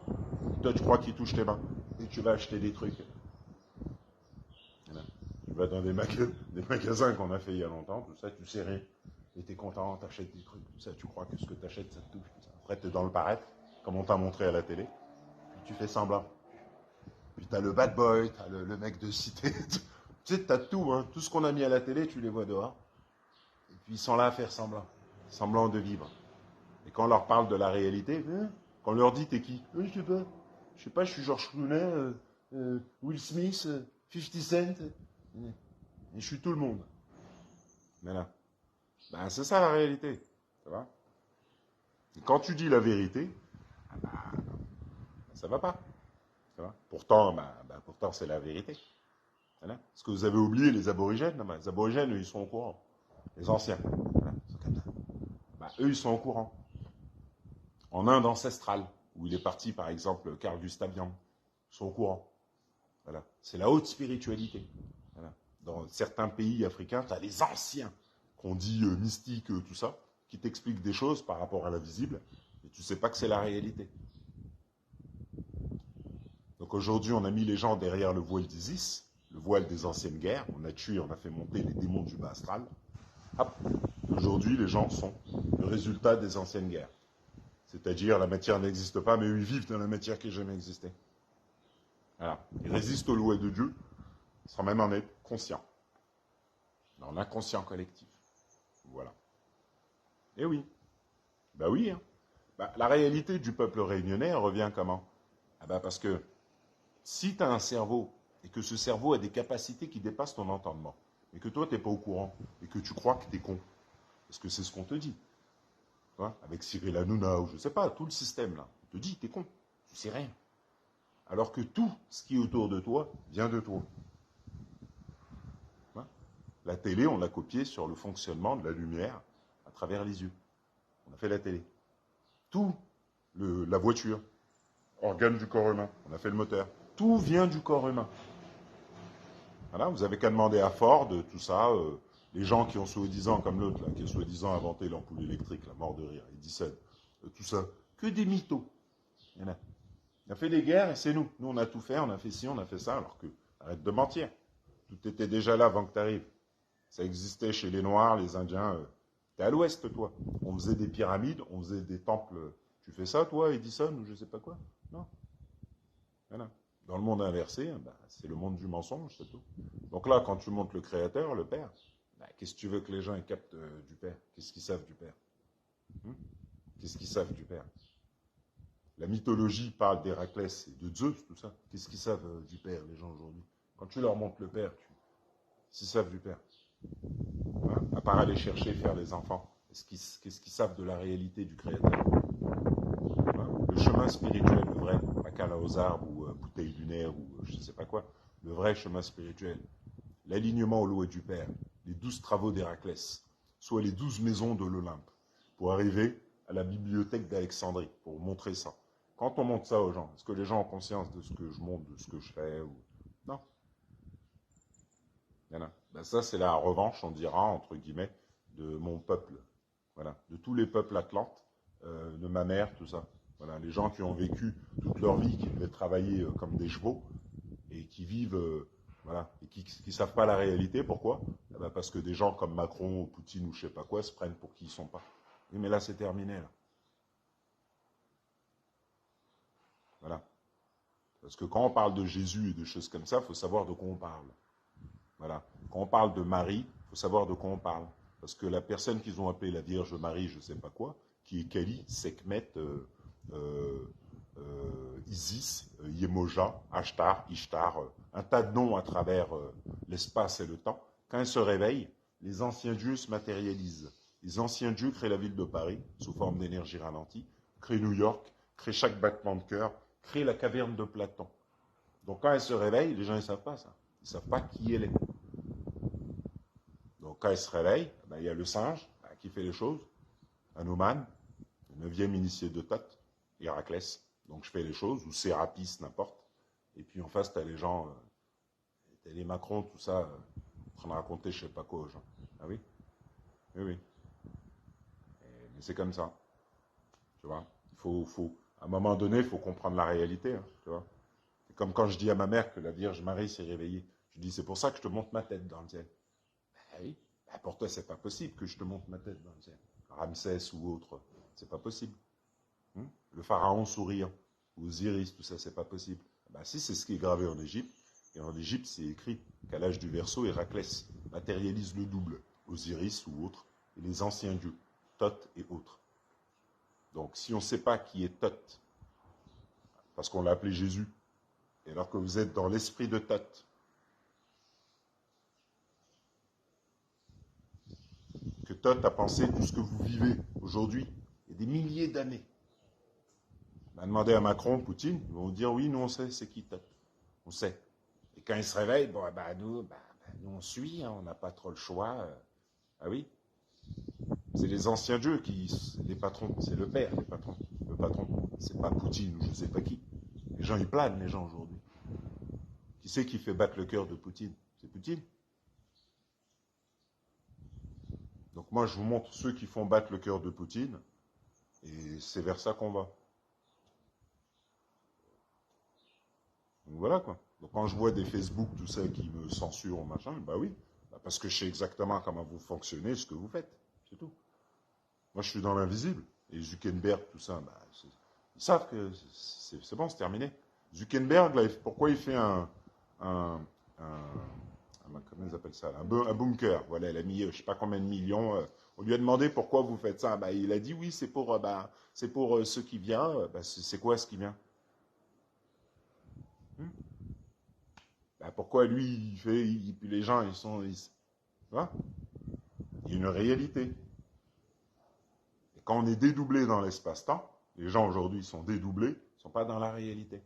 toi tu crois qu'il touche tes mains, et tu vas acheter des trucs. Voilà. Tu vas dans des magasins qu'on a fait il y a longtemps, tout ça, tu sais rien. Et tu es content, tu achètes des trucs, tout ça, tu crois que ce que tu achètes, ça te touche. Tout ça. Après, tu es dans le paraître, comme on t'a montré à la télé, puis tu fais semblant. Puis tu as le bad boy, tu as le mec de cité. Tu sais, tu as tout, hein. Tout ce qu'on a mis à la télé, tu les vois dehors. Et puis ils sont là à faire semblant, semblant de vivre. Et quand on leur parle de la réalité, quand on leur dit t'es qui? Je sais pas, je suis George Clooney, Will Smith, 50 Cent, et je suis tout le monde. Voilà. Ben, c'est ça la réalité. Ça va? Et quand tu dis la vérité, ça va pas. Ça va? Pourtant, pourtant c'est la vérité. Voilà. Parce que vous avez oublié les aborigènes. Les aborigènes, eux, ils sont au courant. Les anciens. Voilà. C'est comme ça. Eux, ils sont au courant. En Inde ancestrale, où il est parti, par exemple, Carl Gustav Jung, ils sont au courant. Voilà. C'est la haute spiritualité. Voilà. Dans certains pays africains, tu as les anciens qu'on dit mystiques, tout ça, qui t'expliquent des choses par rapport à l'invisible, et tu ne sais pas que c'est la réalité. Donc aujourd'hui, on a mis les gens derrière le voile d'Isis, le voile des anciennes guerres, on a tué, on a fait monter les démons du bas astral. Hop. Aujourd'hui, les gens sont le résultat des anciennes guerres. C'est-à-dire, la matière n'existe pas, mais eux, ils vivent dans la matière qui n'a jamais existé. Voilà. Ils résistent aux lois de Dieu, sans même en être conscients. Dans l'inconscient collectif. Voilà. Eh oui. Bah oui. Hein. Bah, la réalité du peuple réunionnais revient comment? Ah bah parce que si tu as un cerveau, et que ce cerveau a des capacités qui dépassent ton entendement, et que toi, tu n'es pas au courant, et que tu crois que tu es con, parce que c'est ce qu'on te dit, hein, avec Cyril Hanouna, ou je sais pas, tout le système là, on te dit, tu es con, tu sais rien. Alors que tout ce qui est autour de toi vient de toi. Hein. La télé, on l'a copié sur le fonctionnement de la lumière à travers les yeux. On a fait la télé. Tout, la voiture, organe du corps humain, on a fait le moteur. Tout vient du corps humain. Voilà, vous avez qu'à demander à Ford, tout ça, les gens qui ont soi-disant, comme l'autre, qui a soi-disant inventé l'ampoule électrique, la mort de rire, Edison, tout ça, que des mythos. Il y en a. On a fait des guerres et c'est nous. Nous, on a tout fait, on a fait ci, on a fait ça, alors que, arrête de mentir. Tout était déjà là avant que tu arrives. Ça existait chez les Noirs, les Indiens. T'es à l'ouest, toi. On faisait des pyramides, on faisait des temples. Tu fais ça, toi, Edison, ou je sais pas quoi? Non. Voilà. Dans le monde inversé, bah, c'est le monde du mensonge, c'est tout. Donc là, quand tu montres le Créateur, le Père, bah, qu'est-ce que tu veux que les gens ils captent du Père? Qu'est-ce qu'ils savent du Père? Qu'est-ce qu'ils savent du Père? La mythologie parle d'Héraclès et de Zeus, tout ça. Qu'est-ce qu'ils savent du Père, les gens aujourd'hui? Quand tu leur montres le Père, qu'est-ce qu'ils savent du Père? Voilà. À part aller chercher, faire les enfants, qu'est-ce qu'ils savent de la réalité du Créateur? Voilà. Le chemin spirituel, le vrai, pas câlin aux arbres ou bouteille lunaire ou je ne sais pas quoi, le vrai chemin spirituel, l'alignement aux lois du Père, les 12 travaux d'Héraclès, soit les 12 maisons de l'Olympe, pour arriver à la bibliothèque d'Alexandrie, pour montrer ça. Quand on montre ça aux gens, est-ce que les gens ont conscience de ce que je montre, de ce que je fais ou... Non. Voilà. Ben ça, c'est la revanche, on dira, entre guillemets, de mon peuple. Voilà. De tous les peuples atlantes, de ma mère, tout ça. Voilà. Les gens qui ont vécu toute leur vie, qui devaient travailler comme des chevaux, et qui vivent, voilà, et qui ne savent pas la réalité. Pourquoi? Eh ben parce que des gens comme Macron, ou Poutine, ou je sais pas quoi, se prennent pour qui ils ne sont pas. Oui, mais là, c'est terminé, là. Voilà. Parce que quand on parle de Jésus et de choses comme ça, il faut savoir de quoi on parle. Voilà. Quand on parle de Marie, il faut savoir de quoi on parle. Parce que la personne qu'ils ont appelée la Vierge Marie, je ne sais pas quoi, qui est Kali, Sekhmet, Isis, Yemoja, Ashtar, Ishtar, un tas de noms à travers l'espace et le temps. Quand elle se réveille, les anciens dieux se matérialisent. Les anciens dieux créent la ville de Paris sous forme d'énergie ralentie, créent New York, créent chaque battement de cœur, créent la caverne de Platon. Donc quand elle se réveille, les gens ne savent pas ça. Ils ne savent pas qui elle est. Donc quand elle se réveille, ben, il y a le singe qui fait les choses, Hanuman, le 9e initié de Thoth, Héraclès, donc je fais les choses, ou Sérapis, n'importe. Et puis en face, tu as les gens, t'as les Macron, tout ça, en train de raconter je sais pas quoi aux gens. Ah oui? Oui, oui. Mais c'est comme ça. Tu vois? À un moment donné, il faut comprendre la réalité. Hein, tu vois? C'est comme quand je dis à ma mère que la Vierge Marie s'est réveillée. Je dis, c'est pour ça que je te montre ma tête dans le ciel. Ben oui. Ben pour toi, c'est pas possible que je te montre ma tête dans le ciel. Ramsès ou autre, c'est pas possible. Le pharaon souriant, ou Osiris, tout ça, c'est pas possible. Ben si, c'est ce qui est gravé en Égypte. Et en Égypte, c'est écrit qu'à l'âge du Verseau, Héraclès matérialise le double, Osiris ou autre, et les anciens dieux, Thoth et autres. Donc, si on ne sait pas qui est Thoth, parce qu'on l'a appelé Jésus, et alors que vous êtes dans l'esprit de Thoth, que Thoth a pensé tout ce que vous vivez aujourd'hui, et des milliers d'années. On a demandé à Macron, Poutine, ils vont vous dire, oui, nous on sait, c'est qui Thoth. On sait. Et quand ils se réveillent, bon, nous on suit, hein, on n'a pas trop le choix. Ah oui. C'est les anciens dieux les patrons, c'est le père, les patrons. Le patron, c'est pas Poutine ou je sais pas qui. Les gens, ils planent, les gens aujourd'hui. Qui c'est qui fait battre le cœur de Poutine? C'est Poutine. Donc moi, je vous montre ceux qui font battre le cœur de Poutine, et c'est vers ça qu'on va. Donc voilà quoi. Donc quand je vois des Facebook, tout ça, qui me censurent, machin, bah oui, parce que je sais exactement comment vous fonctionnez, ce que vous faites, c'est tout. Moi, je suis dans l'invisible. et Zuckerberg, tout ça, bah, ils savent que c'est bon, c'est terminé. Zuckerberg, là, pourquoi il fait comment ils appellent ça, un bunker. Voilà, il a mis je ne sais pas combien de millions. On lui a demandé pourquoi vous faites ça. Bah, il a dit oui, c'est pour ce qui vient. Bah, c'est quoi ce qui vient? Hmm. Bah, pourquoi lui, puis les gens, tu vois, il y a une réalité. Et quand on est dédoublé dans l'espace-temps, les gens aujourd'hui sont dédoublés, ils ne sont pas dans la réalité.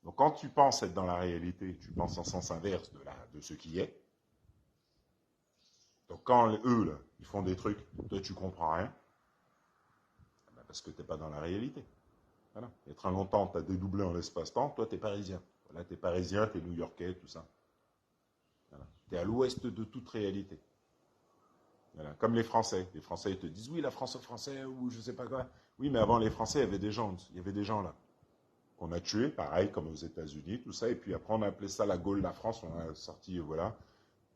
Donc quand tu penses être dans la réalité, tu penses en sens inverse de ce qui est. Donc quand eux, là, ils font des trucs, toi tu comprends rien, parce que tu n'es pas dans la réalité. Voilà. Il y a très longtemps, tu as dédoublé en l'espace-temps, toi tu es parisien. Voilà, tu es parisien, tu es new-yorkais, tout ça. Voilà. Tu es à l'ouest de toute réalité. Voilà. Comme les Français. Les Français, ils te disent, oui, la France aux Français, ou je sais pas quoi. Oui, mais avant les Français, il y avait des gens là. Qu'on a tués, pareil, comme aux États-Unis, tout ça. Et puis après, on a appelé ça la Gaule, la France. On a sorti, voilà,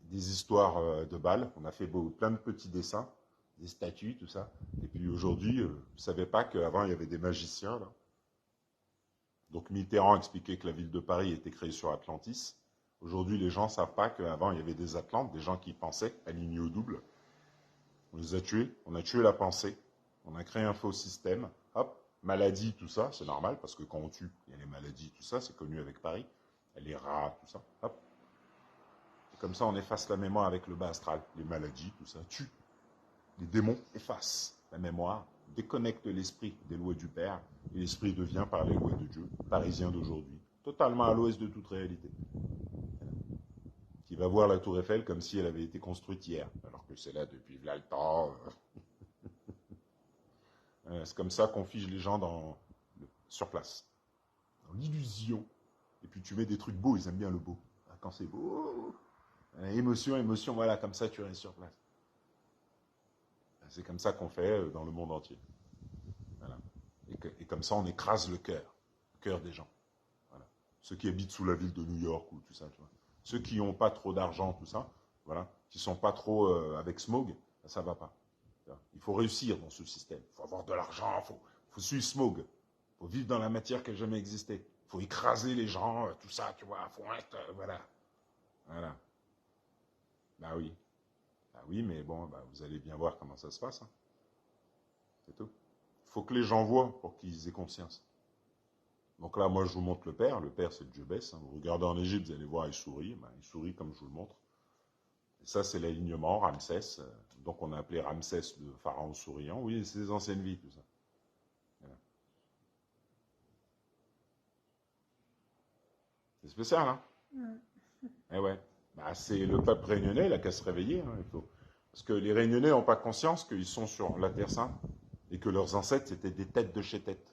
des histoires de balles. On a fait plein de petits dessins, des statues, tout ça. Et puis aujourd'hui, vous ne savez pas qu'avant, il y avait des magiciens, là. Donc Mitterrand expliquait que la ville de Paris était créée sur Atlantis. Aujourd'hui, les gens ne savent pas qu'avant, il y avait des Atlantes, des gens qui pensaient, alignés au double. On les a tués, on a tué la pensée, on a créé un faux système. Hop, maladie, tout ça, c'est normal, parce que quand on tue, il y a les maladies, tout ça, c'est connu avec Paris. Les rats, tout ça, hop. Et comme ça, on efface la mémoire avec le bas astral. Les maladies, tout ça, tue. Les démons effacent la mémoire, déconnectent l'esprit des lois du Père, et l'esprit devient par les lois de Dieu, parisien d'aujourd'hui, totalement à l'ouest de toute réalité. Qui va voir la tour Eiffel comme si elle avait été construite hier, alors que c'est là depuis là le temps. C'est comme ça qu'on fige les gens sur place, dans l'illusion. Et puis tu mets des trucs beaux, ils aiment bien le beau. Quand c'est beau, émotion, émotion, voilà, comme ça tu restes sur place. C'est comme ça qu'on fait dans le monde entier. Voilà. Et comme ça on écrase le cœur des gens. Voilà. Ceux qui habitent sous la ville de New York ou tout ça, tu vois. Ceux qui n'ont pas trop d'argent, tout ça, voilà, qui ne sont pas trop avec smog, ça ne va pas. Il faut réussir dans ce système. Il faut avoir de l'argent, il faut suivre smog. Il faut vivre dans la matière qui n'a jamais existé. Il faut écraser les gens, tout ça, tu vois, il faut être, voilà. Voilà. Bah oui. Bah oui, mais bon, bah, vous allez bien voir comment ça se passe. Hein. C'est tout. Il faut que les gens voient pour qu'ils aient conscience. Donc là, moi, je vous montre le père. Le père, c'est le dieu Bès. Hein. Vous regardez en Égypte, vous allez voir, il sourit. Ben, il sourit comme je vous le montre. Et ça, c'est l'alignement, Ramsès. Donc, on a appelé Ramsès le pharaon souriant. Oui, c'est des anciennes vies, tout ça. Voilà. C'est spécial, hein? Eh ouais. Bah, c'est le peuple réunionnais, il a qu'à se réveiller. Hein, Parce que les réunionnais n'ont pas conscience qu'ils sont sur la Terre Sainte et que leurs ancêtres, c'était des têtes de chez tête.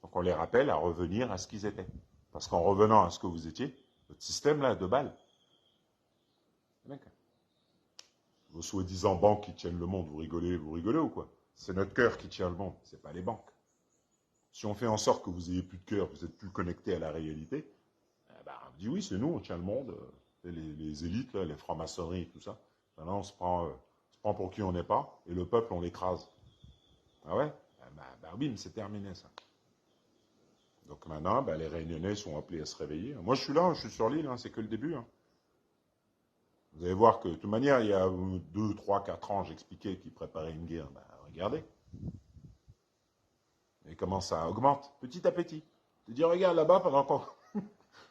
Donc, on les rappelle à revenir à ce qu'ils étaient. Parce qu'en revenant à ce que vous étiez, votre système, là, de balles, vos soi-disant banques qui tiennent le monde, vous rigolez ou quoi? C'est notre cœur qui tient le monde, c'est pas les banques. Si on fait en sorte que vous ayez plus de cœur, vous êtes plus connecté à la réalité, on dit oui, c'est nous, on tient le monde, les élites, là, les francs-maçonneries et tout ça. Maintenant, on se prend pour qui on n'est pas, et le peuple, on l'écrase. Ah ouais? Oui, mais c'est terminé ça. Donc maintenant, les Réunionnais sont appelés à se réveiller. Moi, je suis là, je suis sur l'île, hein, c'est que le début. Hein. Vous allez voir que, de toute manière, il y a 2, 3, 4 ans, j'expliquais qu'ils préparaient une guerre. Regardez. Et comment ça augmente, petit à petit. Tu dis, regarde là-bas, pendant qu'on...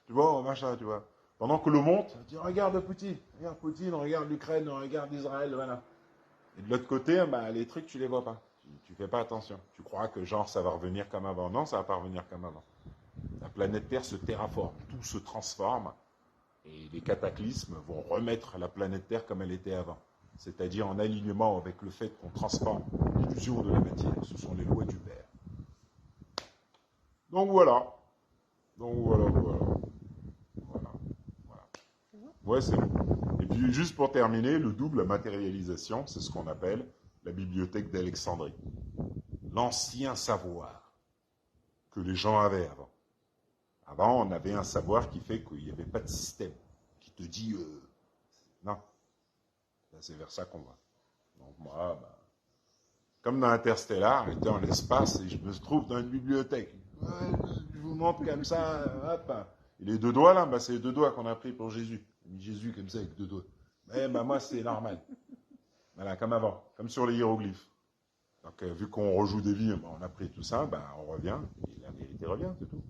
tu vois, machin, tu vois. Pendant que l'eau monte, tu dis, regarde Poutine, regarde l'Ukraine, regarde l'Israël, voilà. Et de l'autre côté, les trucs, tu les vois pas. Tu fais pas attention. Tu crois que, genre, ça va revenir comme avant. Non, ça va pas revenir comme avant. La planète Terre se terraforme, tout se transforme. Et les cataclysmes vont remettre la planète Terre comme elle était avant. C'est-à-dire en alignement avec le fait qu'on transforme l'illusion de la matière. Ce sont les lois du Père. Donc voilà. Voilà. Ouais, c'est bon. Et puis juste pour terminer, le double matérialisation, c'est ce qu'on appelle la bibliothèque d'Alexandrie. L'ancien savoir que les gens avaient avant. Avant, on avait un savoir qui fait qu'il n'y avait pas de système, qui te dit non. Là, c'est vers ça qu'on va. Donc moi, Comme dans Interstellar, j'étais en l'espace et je me trouve dans une bibliothèque. Ouais, je vous montre comme ça, hop. Et les deux doigts là, bah, c'est les deux doigts qu'on a pris pour Jésus. On a mis Jésus comme ça avec deux doigts. Eh ben moi c'est normal. Voilà, comme avant, comme sur les hiéroglyphes. Donc vu qu'on rejoue des vies, bah, on a pris tout ça, bah, on revient, et la vérité revient, c'est tout.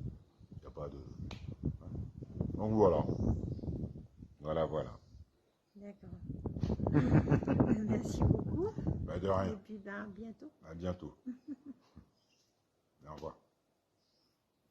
Il n'y a pas de... Donc voilà. Voilà, voilà. D'accord. Merci beaucoup. Bah, de rien. Et puis, ben, à bientôt. À bientôt.